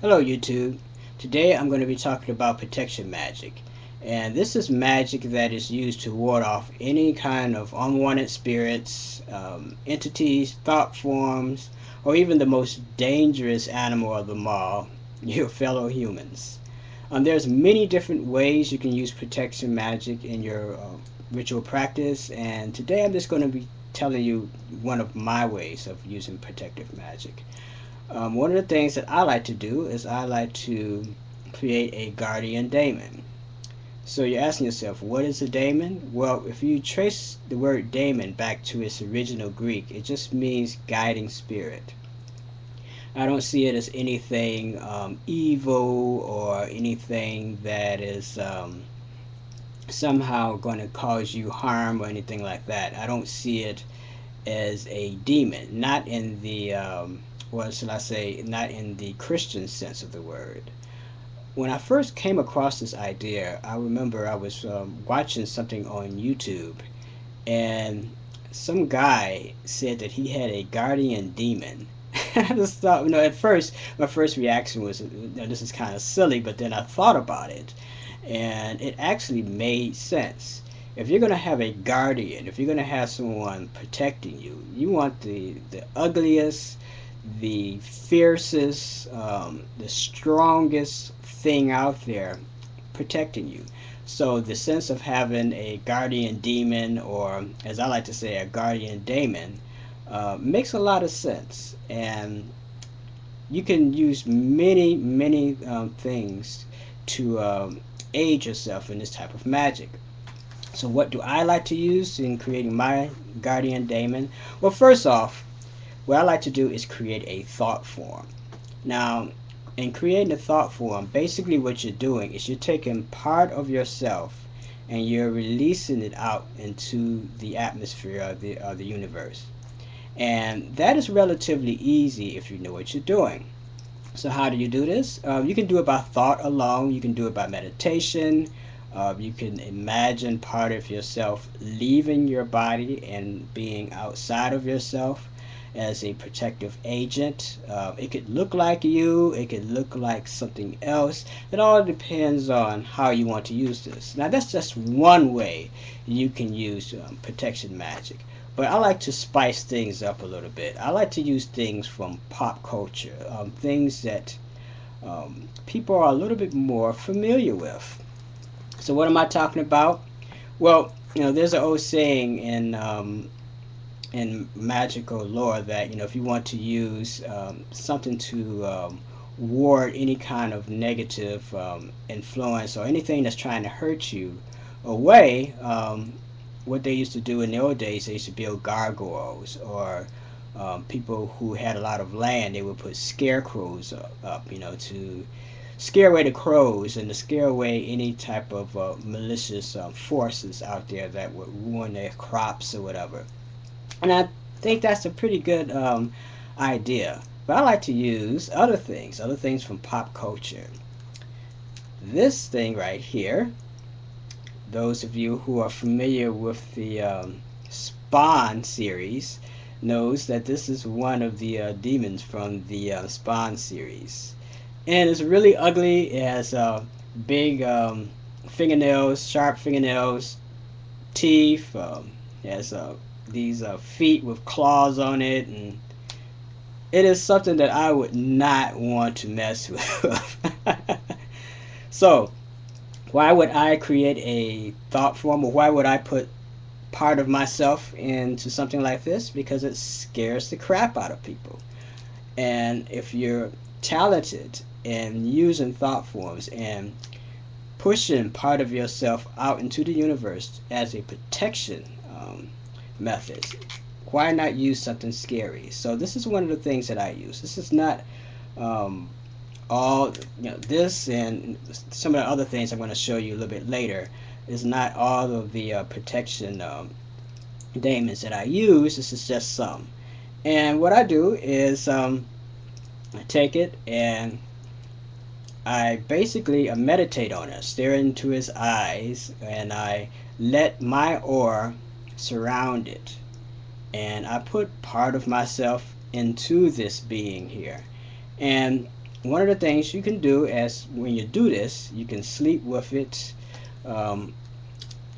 Hello YouTube. Today I'm going to be talking about protection magic. And this is magic that is used to ward off any kind of unwanted spirits, entities, thought forms, or even the most dangerous animal of them all, your fellow humans. There's many different ways you can use protection magic in your ritual practice, and today I'm just going to be telling you one of my ways of using protective magic. One of the things that I like to do is I like to create a guardian daemon. So you're asking yourself, what is a daemon? Well, if you trace the word daemon back to its original Greek, it just means guiding spirit. I don't see it as anything evil or anything that is somehow going to cause you harm or anything like that. I don't see it as a demon, not in the what should I say, not in the Christian sense of the word. When I first came across this idea, I remember I was watching something on YouTube, and some guy said that he had a guardian demon. I just thought, at first, my first reaction was, this is kind of silly, but then I thought about it, and it actually made sense. If you're going to have a guardian, if you're going to have someone protecting you, you want the ugliest, the fiercest, the strongest thing out there protecting you. So the sense of having a guardian demon, or as I like to say, a guardian daemon, makes a lot of sense. And you can use many things to aid yourself in this type of magic. So what do I like to use in creating my guardian daemon? Well, first off, what I like to do is create a thought form. Now, in creating a thought form, basically what you're doing is you're taking part of yourself and you're releasing it out into the atmosphere of the universe. And that is relatively easy if you know what you're doing. So how do you do this? You can do it by thought alone. You can do it by meditation. You can imagine part of yourself leaving your body and being outside of yourself as a protective agent. It could look like you, it could look like something else. It all depends on how you want to use this. Now that's just one way you can use protection magic. But I like to spice things up a little bit. I like to use things from pop culture, things that people are a little bit more familiar with. So what am I talking about? Well, there's an old saying in magical lore that if you want to use something to ward any kind of negative influence or anything that's trying to hurt you away, what they used to do in the old days, they used to build gargoyles, or people who had a lot of land, they would put scarecrows up, to scare away the crows and to scare away any type of malicious forces out there that would ruin their crops or whatever. And I think that's a pretty good idea. But I like to use other things from pop culture. This thing right here, those of you who are familiar with the Spawn series knows that this is one of the demons from the Spawn series. And it's really ugly. It has big fingernails, sharp fingernails, teeth. It has these feet with claws on it, and it is something that I would not want to mess with. So why would I create a thought form, or why would I put part of myself into something like this? Because it scares the crap out of people. And if you're talented in using thought forms and pushing part of yourself out into the universe as a protection method, why not use something scary? So this is one of the things that I use. This is not all, this and some of the other things I'm going to show you a little bit later is not all of the protection daemons that I use. This is just some. And what I do is I take it and I basically meditate on it, stare into his eyes, and I let my aura surround it. And I put part of myself into this being here. And one of the things you can do as when you do this, you can sleep with it um,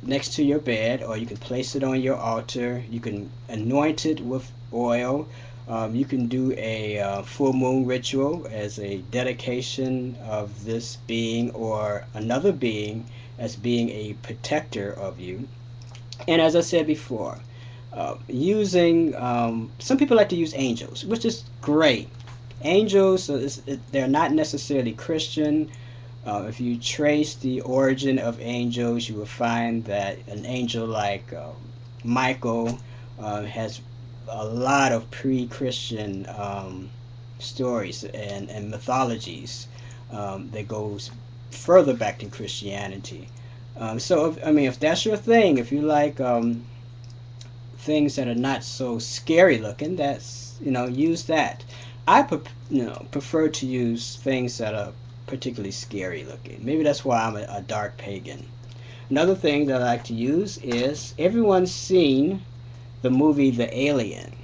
next to your bed, or you can place it on your altar. You can anoint it with oil. You can do a full moon ritual as a dedication of this being or another being as being a protector of you. And as I said before, using some people like to use angels, which is great. Angels, they're not necessarily Christian. If you trace the origin of angels, you will find that an angel like Michael has a lot of pre-Christian stories and mythologies that goes further back than Christianity. So, if that's your thing, if you like things that are not so scary looking, that's use that. I prefer to use things that are particularly scary looking. Maybe that's why I'm a dark pagan. Another thing that I like to use is everyone's seen the movie The Alien.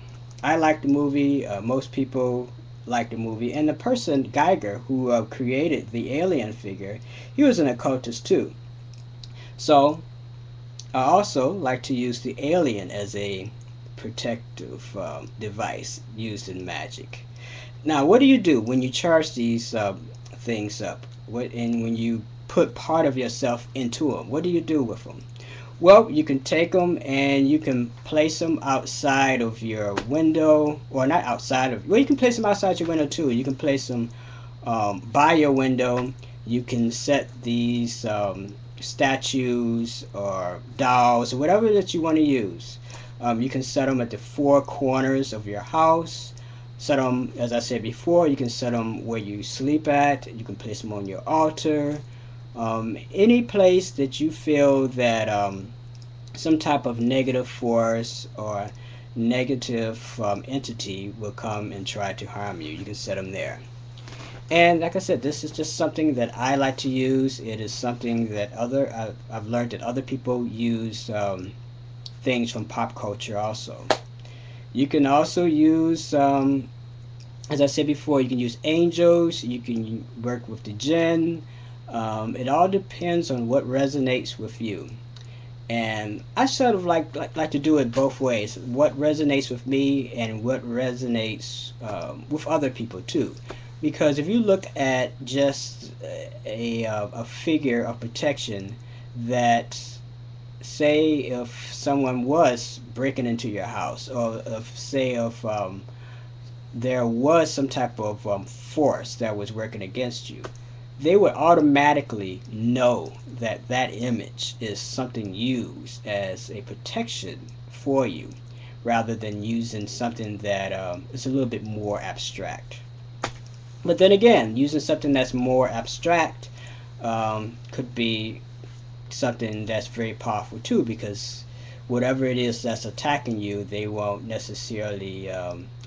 I like the movie. Most people like the movie, and the person Geiger who created the alien figure, he was an occultist too. So I also like to use the alien as a protective device used in magic. Now, what do you do when you charge these things up? And when you put part of yourself into them, what do you do with them? Well, you can take them and you can place them outside of your window, or not outside of. Well, you can place them outside your window too. You can place them by your window. You can set these statues or dolls or whatever that you want to use. You can set them at the four corners of your house. Set them, as I said before, you can set them where you sleep at. You can place them on your altar. Any place that you feel that some type of negative force or negative entity will come and try to harm you, you can set them there. And like I said, this is just something that I like to use. It is something that I've learned that other people use things from pop culture also. You can also use, as I said before, you can use angels. You can work with the jinn. It all depends on what resonates with you. And I sort of like to do it both ways. What resonates with me and what resonates with other people too. Because if you look at just a figure of protection that, say if someone was breaking into your house, or if there was some type of force that was working against you, they would automatically know that that image is something used as a protection for you, rather than using something that is a little bit more abstract. But then again, using something that's more abstract could be something that's very powerful too, because whatever it is that's attacking you, they won't necessarily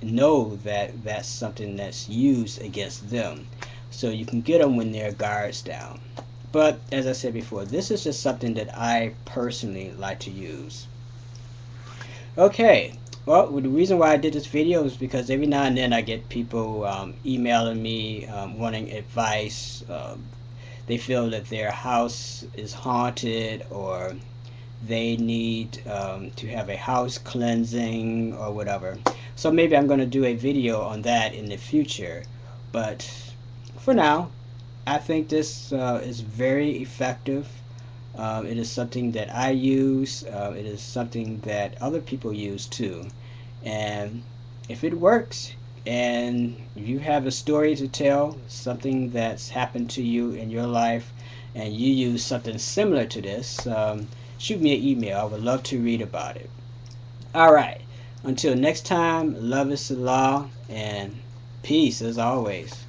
know that that's something that's used against them. So you can get them when their guards down. But as I said before, this is just something that I personally like to use. Okay, well, the reason why I did this video is because every now and then I get people emailing me wanting advice. They feel that their house is haunted, or they need to have a house cleansing or whatever. So maybe I'm going to do a video on that in the future. But for now, I think this is very effective. It is something that I use. It is something that other people use too. And if it works, and you have a story to tell, something that's happened to you in your life, and you use something similar to this, shoot me an email. I would love to read about it. Alright, until next time, love is the law, and peace as always.